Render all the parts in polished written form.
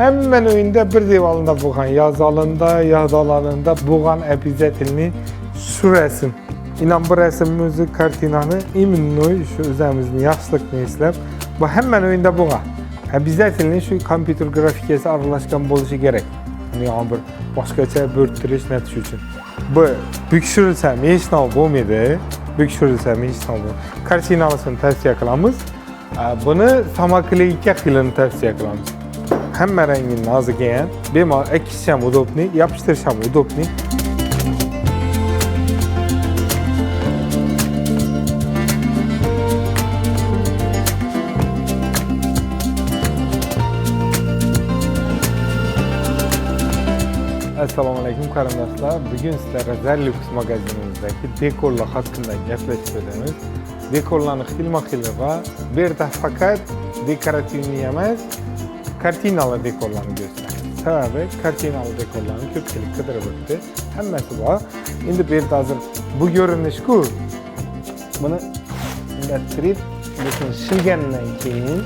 Hemen oyunda bir devalında buğan, yazalında, yadalarında buğan epizetilini şu resim. İnan bu resimimizi, kartinanı emin şu üzerimizni yaşlık neslep. Bu hemen oyunda buğan. Epizetilini şu kompüter grafikiyesi arılaşkan boluşu gerek. Yani bir başkaça börttürüş netiş için. Bu büküşürülsem hiç nav bulmaydı. Büküşürülsem hiç nav bulmaydı. Kartinalısını tavsiye kılamız. Bunu samaklilikə xilini tavsiye kılamız. Hamma rangini nazik eğen, bemal ekişsem udobni, yapıştırsam udobni. Assalamu alaikum qarindoshlar. Bugun sizlarga Zellux magazinimizdagi dekorlar haqida gaplashib o'tamiz. Dekorlarning xilma-xili va bu yerda faqat dekorativni emas, kartinalı dekorlarni gösteramiz. Sababi kartinalı dekorlarni ko'pchilik qidirib o'tdi. Hammasi bor. Endi bu yerda hozir bu ko'rinish-ku. Buni indattirib, lekin shilgandan keyin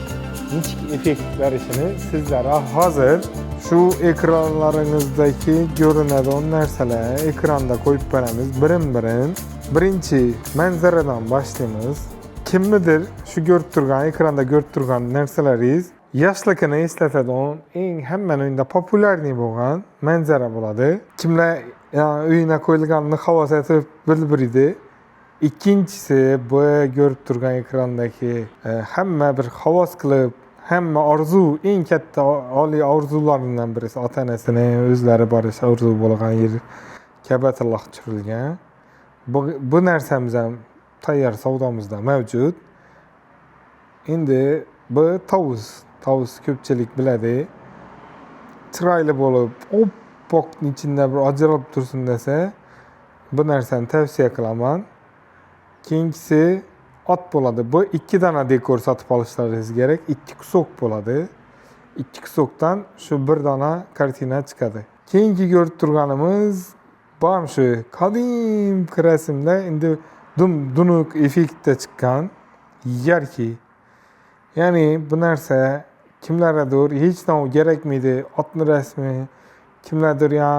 nechik effekt berishini sizlarga hozir şu ekranlarınızdaki görünən narsalar ekranda koyup veremiz birin. Birinci manzaradan başlayımız. Kimlidir şu ekranda görüp turgan narsalariz yaşlıkını eslatadigan eng hemen oyunda popülerni bo'lgan manzara bo'ladi. Kimlar uyuna qo'yilganini havas etib bildirdi. İkincisi bu görüp turgan ekrandaki hamma bir havas qilib hamma orzu, eng katta oliy orzularından birisi ota-onasini o'zlari borish orzu bo'lgan yer Ka'batulloh tushirilgan. Bu narsamiz ham tayyor savdomizda mavjud. Endi bu tovus ko'pchilik biladi. Chiroyli bo'lib, oppoqning ichida bir ajralib tursin desa, bu narsani tavsiya qilaman. Keyingisi at bo'ladi. Bu 2 dana dekor satib olishlaringiz kerak. 2 kusok bo'ladi. 2 kusokdan shu 1 dana kartina chiqadi. Keyingi ko'rib turganimiz bam shu qadim rasmda endi dunuk effektda chiqqan yarki. Ya'ni bu narsa kimlargadir hech narsa kerakmaydi. Otni rasmi, kimlardir ya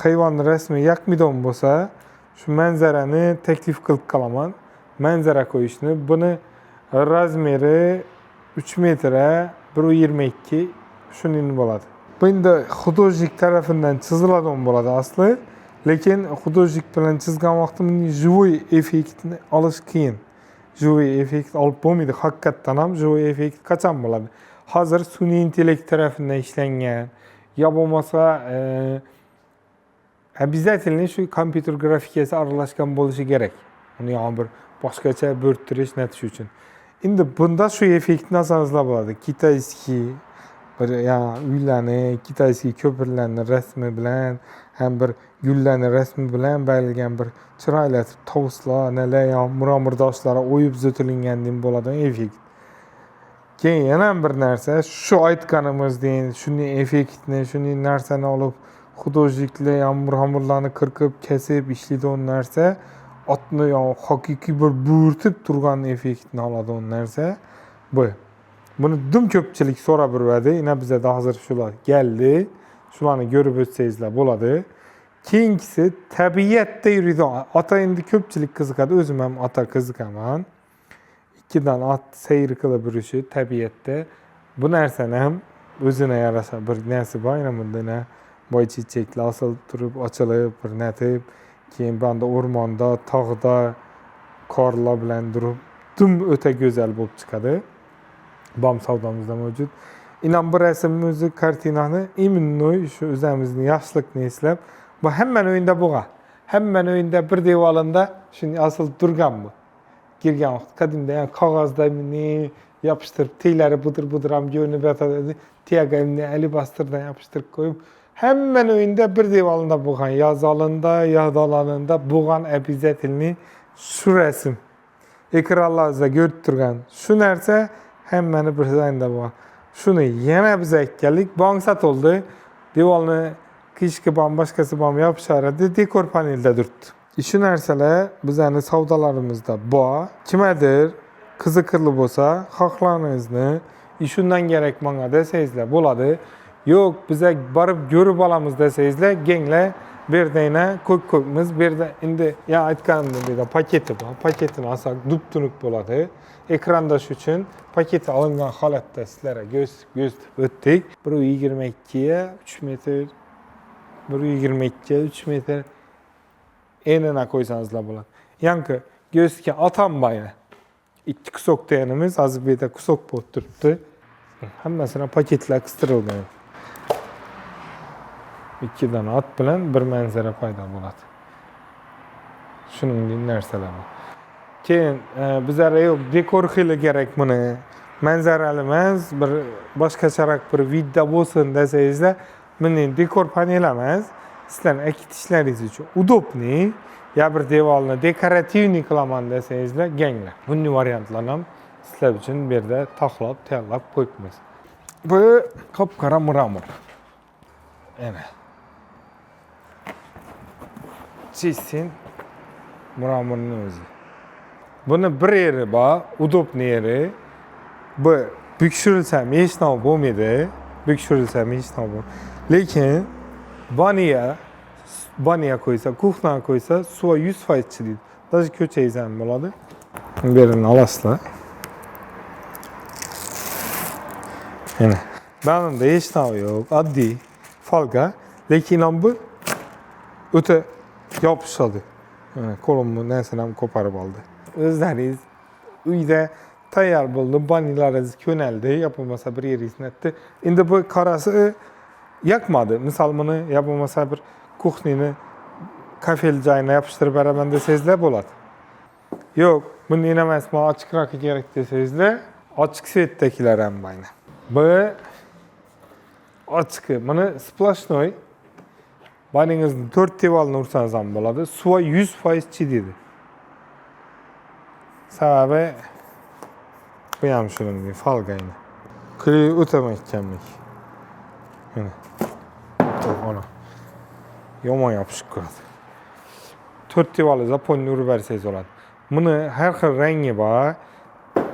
hayvonning rasmi yoqmaydigan bo'lsa, shu manzarani taklif qilib qolaman. Manzara koyuşunu, bunu razmeri 3 metre 1.22 şunun bo'ladi. Bu endi hudojnik tarafından çiziladigan bo'ladi aslı. Lekin hudojnik bilan chizgan vaqtimda живой effektni olish qiyin. Живой effekt olib bo'lmaydi. Haqiqatan ham живой effekt qachon bo'ladi? Hozir sun'iy intellekt tarafından ishlangan ya bo'lmasa обязательно shu kompüter grafikasi aralashgan bo'lishi kerak. Uni ham bir başkaça börttürüş netiş için. Şimdi bunda şu effektini asanızla bo'ladi. Kitayski bir uylarni, kitayski köprülarni resmi bilan, hem bir gullarni resmi bilan berilgan bir chiroyli tovuslar, nelar yağmur toshlara o'yib zo'tilingandan bo'ladigan effekt. Keyin yana bir narsa, shu aytganimizdek, shuni effektni, shuni narsani olib hudojniklar yağmurlarni qirqib, kesib ishlaydigan narsa atni haqiqiy bir bo'rtib turgan effektni oladi o narsa bu. Buni dum ko'pchilik so'rab yuradi. Yana bizda hozir shular keldi. Shularni ko'rib o'tsangizlar bo'ladi. Keyingisi tabiatda yuradi. Ota endi ko'pchilik qiziqadi. O'zim ham ota qiziqaman. Ikkidan at sayr qilib yurishi tabiatda. Bu narsani ham o'zina yarasha bir narsa bor. Yana bunda boy chechaklar osilib turib, ochilib, bir natib keyin banda o'rmonda, tog'da qorlar bilan turib, dum o'ta go'zal bo'lib chiqadi. Bom savdomizda mavjud. Inan bu rasmimizni, kartinani emin shu o'zimizni yoshlikni eslab, bu hamma o'yinda bo'lgan. Hamma o'yinda bir devorida shuni osilib turgan bu. Kirgan vaqt qadimda ham qog'ozda yopishtirib, teylari budir ham ko'rinib yotadi. Tiyagamni alibastirdan yopishtirib qo'yib hemen oyunda bir devalında buğan, yazalında, yadalarında buğan epizetilini şu resim. Ekranlarınızda görüp turgan şu narsa hemen bir zayında buğan. Şunu yana bize geldik, bangsat oldu. Devalını kişki başkası yapışaradı, dekor panelde durdu. Şu narsalar bizani savdalarımızda bu. Kimedir qiziqirli bo'lsa, xohlarınızı, şundan gerek bana deseyizler, bo'ladi. Yo'q, biza borib ko'rib olamiz desangizlar, kenglar bu yerda ko'k-ko'kmiz. Bu yerda endi ya aytganimdek paketi bor. Paketini olsak dup-tunuk bo'ladi. Ekrandash uchun paketi olingan holatda sizlarga ko'rsatib o'tdik. 1.22 ga 3 metr, 1.22 ga 3 metr enini qo'ysangizlar bo'ladi. Yangi ko'rsatgan otambayni. Ikki kusok deganimiz hozir bu yerda kusok bo'lib turibdi. Hammasini paketlar qistirilgan. Ikkidan at bilan bir manzara paydo bo'ladi. Shuningdek narsalar bor. Keyin bizlarga yo'q, dekor xili kerak buni. Manzarali emas, bir boshqacharoq bir vidda bo'lsin desangizlar, buni dekor panel emas, sizlarning akitishlaringiz uchun udobniy, ya bir devorni dekorativniy qilaman desangizlar, ganglar. Bunday variantlarni ham sizlar uchun bu yerda taxlab, tayyorlab qo'yibmiz. Bu qop-qora mramor. Ana. Чистин mramorning o'zi. Buni bir yeri bor, udobniy yeri. Bu bükshirilsam hech nima bo'lmaydi. Bükshirilsam hech nima bo'lmaydi. Lekin baniya qo'ysa, kuxna qo'ysa, suv 100% chidaydi. Даже ko'changiz ham bo'ladi. Bu yerini olasizlar. Mana. Banimda hech nima yo'q, oddiy folga, lekin ham bu o'ta yopishadi. Qo'limni narsani ham ko'parib oldi. O'zlaringiz uyda tayyor bo'ldi, banilaringiz ko'naldi, yapılmasa bir yeringizni aytdi. Endi bu qarasi yakmadi. Misol buni yapılmasa bir kuxnini kafel joyina yopishtirib beraman desangizlar bo'ladi. Yo'q, bunday emas, men ochiqroq kerak desangizlar, ochiq svetdagilar ham bayna. Bu ochiq, buni splashnoy baningizni 4 devorni ursangiz ham bo'ladi. Suv 100% chidaydi. Sababi bu ham shuningdek folgayni. Kley o'tamayotganlik. Mana. Ona. Yomon yopishib qoladi. 4 devorli zaponni urib bersangiz bo'ladi. Buni har xil rangi bor.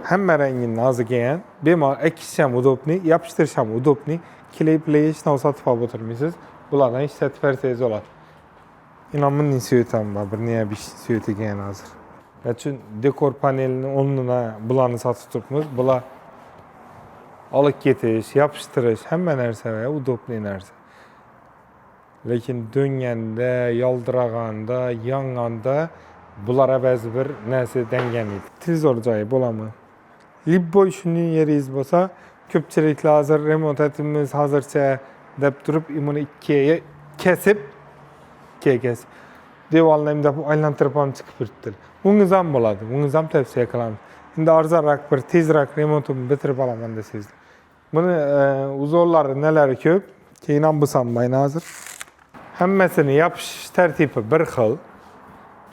Hamma rangini nozigan, bemalol akish ham udobniy, yopishtirish ham udobniy. Kley hech narsa sotib olib o'tirmaysiz. Bulardan ishlatib bersangiz bo'ladi. Bunday suyutam bor, bir necha 5 suyutigan hozir. Uchun dekor panelini o'rnina bularni sotib turibmiz. Bular olib ketish, yopishtirish hamma narsa udobniy narsa. Lekin dönganda, yoldiraganda, yonganda bularga ba'zi bir narsa danganmaydi. Televizor joyi bo'ladimi? Libboy shunday yeringiz bo'lsa, ko'pchiliklar hozir remont etimiz hozircha deb turib, buni ikkiga kesib, devorni ham deb aylantirib ham chiqib turibdilar. Bungiz ham bo'ladi, bungiz ham tavsiya qilamiz. Endi arzonroq bir tezroq remontini bitirib olaman desangiz. Buni uzorlari nelari ko'p, keyin ham bo'lsam mayna hozir. Hammasini yopish tartibi bir xil,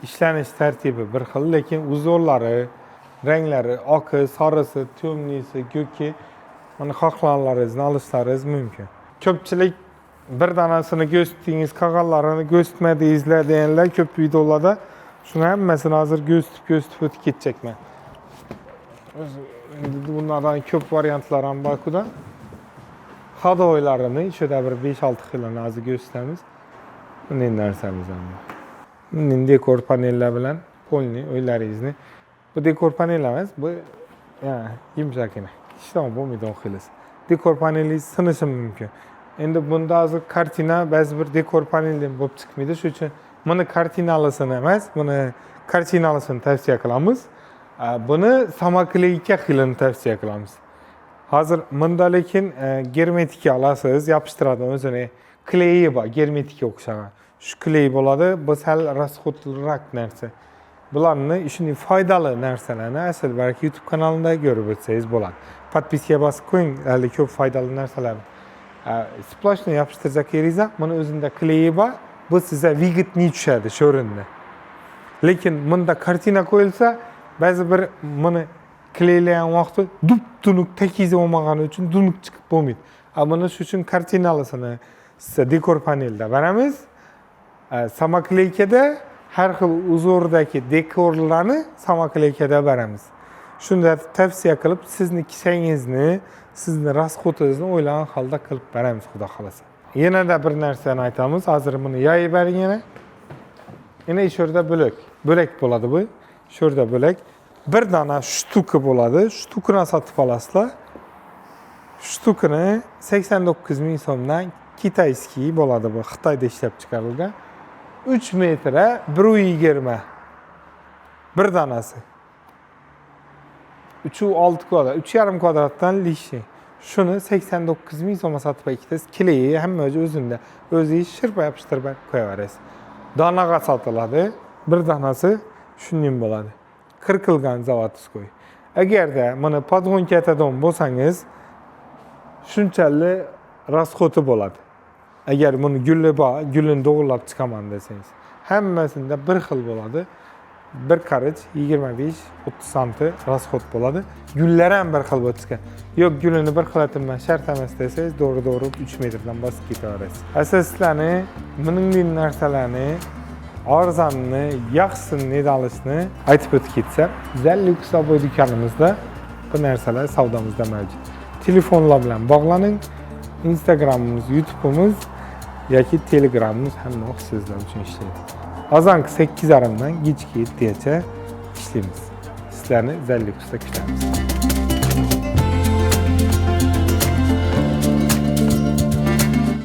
ishlanish tartibi bir xil, lekin uzorlari, ranglari, oqi, sarisi, to'mnisi, ko'ki, mana xohlaganlaringizni olishlaringiz mumkin. Ko'pchilik bir danasini ko'rsatdingiz, qolganlarini ko'rsatmadingizlar deganlar ko'p videolarda. Shuni hammasini hozir ko'rsatib o'tib ketjekman. Endi bunlardan ko'p variantlar ham bor-ku-da. Hadoylarini ichida bir 5-6 xilini hozir ko'rsatamiz. Bunday narsamiz ham bor. Bunday dekor panellar bilan polniy o'ylaringizni. Bu dekor panel emas, bu yumshagina. Hech nima bo'lmaydi o'qilingiz. Dekor panelingiz sinishi mumkin. Endi bunda hozir kartina ba'zi bir dekor paneldan bo'lib chiqmaydi. Shuning uchun buni kartinalisini emas, buni kartinalisini tavsiya qilamiz. Buni samokleyka xilini tavsiya qilamiz. Hozir bunda lekin germetika olasiz, yopishtiradi o'zini. Kleyi bor, germetika o'xshagan. Shu kley bo'ladi, bu sal rasxodliroq narsa. Bularni shunday foydali narsalarni asl balki YouTube kanalida ko'rib o'tsangiz bo'ladi. Podpiska bosib qo'ying, hali ko'p foydali narsalar. Splashni yopishtirsak yeringiz, buni o'zida kleyi bor, bu sizga vigitni tushadi shu o'rinda. Lekin bunda kartina qo'yilsa, ba'zi bir buni kleylagan vaqti dup-tunuk takizi bo'lmagani uchun dunuk chiqib bo'lmaydi. Buni shu uchun kartinalisini sizga dekor panelda beramiz. Samoklaykada har xil uzordagi dekorlarni samoklaykada beramiz. Shunda tavsiya qilib, sizni kisangizni, sizni rasxotingizni o'ylagan holda qilib beramiz, xudo xolasa. Yana-da bir narsani aytamiz. Hozir buni yoyib bering yana. Yana shu yerda bo'lak bo'ladi bu. Shu yerda bo'lak. Bir dona shtuka bo'ladi. Shtukani sotib olasizlar. Shtukani 89 ming so'mdan kitayskiy bo'ladi bu. Xitoyda ishlab chiqarilgan. 3 metra 1.20. Bir donasi. 3.6 kvadrat, 3.5 kvadratdan lishi. Shuni 89 ming so'mga sotib ikkitasi kileyi hamma o'zida. O'zingiz shirpa yopishtirib qo'yaverasiz. Donaga sotiladi. Bir donasi shunday bo'ladi. Qirqilgan zavodskoy. Agarda buni podgonka etadigan bo'lsangiz, shunchalik rasxoti bo'ladi. Agar buni gulli bor, gulini to'g'rilab chiqaman desangiz, hammasida bir xil bo'ladi. Bir qarich 25-30 santi rasxot bo'ladi. Gullar ham bir xil bo'lsa, yo'q gulini bir xil etaman shart emas desangiz, to'g'ri 3 metrdan bosib ketaverasiz. Asoslarni, buningli narsalarni, arzonni, yaxshisini olishni aytib o'tib ketsam, Zallux savdo do'konimizda bu narsalar savdomizda mavjud. Telefonlar bilan bog'laning. Instagramimiz, YouTube'imiz yoki Telegramimiz hamma sizlar uchun ishlaydi. Azanki 8:30 dan kechki 7gacha ishlaymiz. Sizlarni Zalluxda kutamiz.